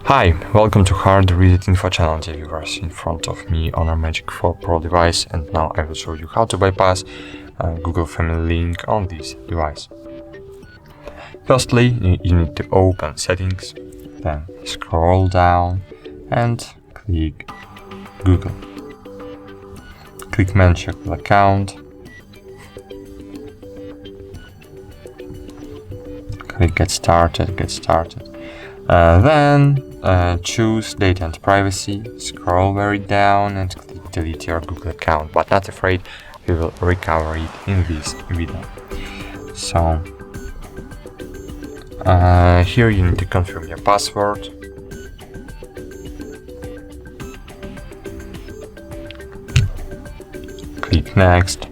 Hi, welcome to HardReset.Info channel, dear viewers. In front of me on our Magic 4 Pro device, and now I will show you how to bypass Google Family Link on this device. Firstly, you need to open Settings, then scroll down and click Google. Click Manage your Google account. Click Get Started. Then choose Data and Privacy, scroll very down and click Delete your Google account, but not afraid, we will recover it in this video. So here you need to confirm your password. Click Next.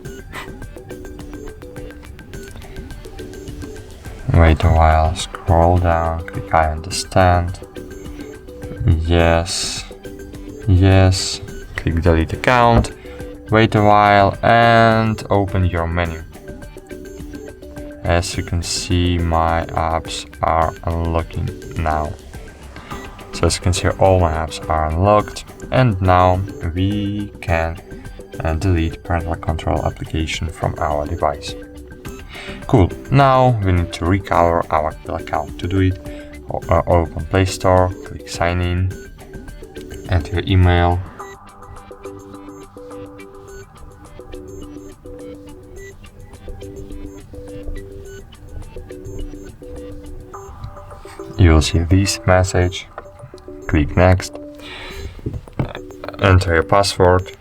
Wait a while, scroll down, click I understand. Yes, click Delete account. Wait a while and open your menu. As you can see, my apps are unlocking now. So as you can see, all my apps are unlocked, and now we can delete parental control application from our device. Cool, now we need to recover our Google account. To do it, open Play Store, click Sign In, enter your email, you will see this message, click Next, enter your password,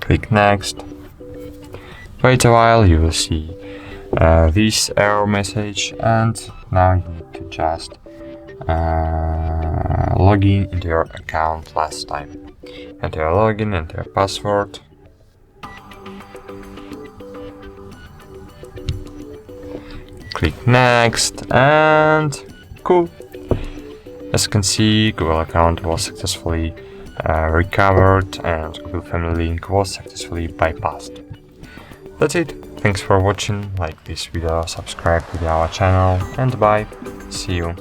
click Next. Wait a while, you will see this error message, and now you need to just log in into your account last time. Enter your login, enter your password. Click Next, and cool. As you can see, Google account was successfully recovered and Google Family Link was successfully bypassed. That's it. Thanks for watching. Like this video, subscribe to our channel, and bye. See you.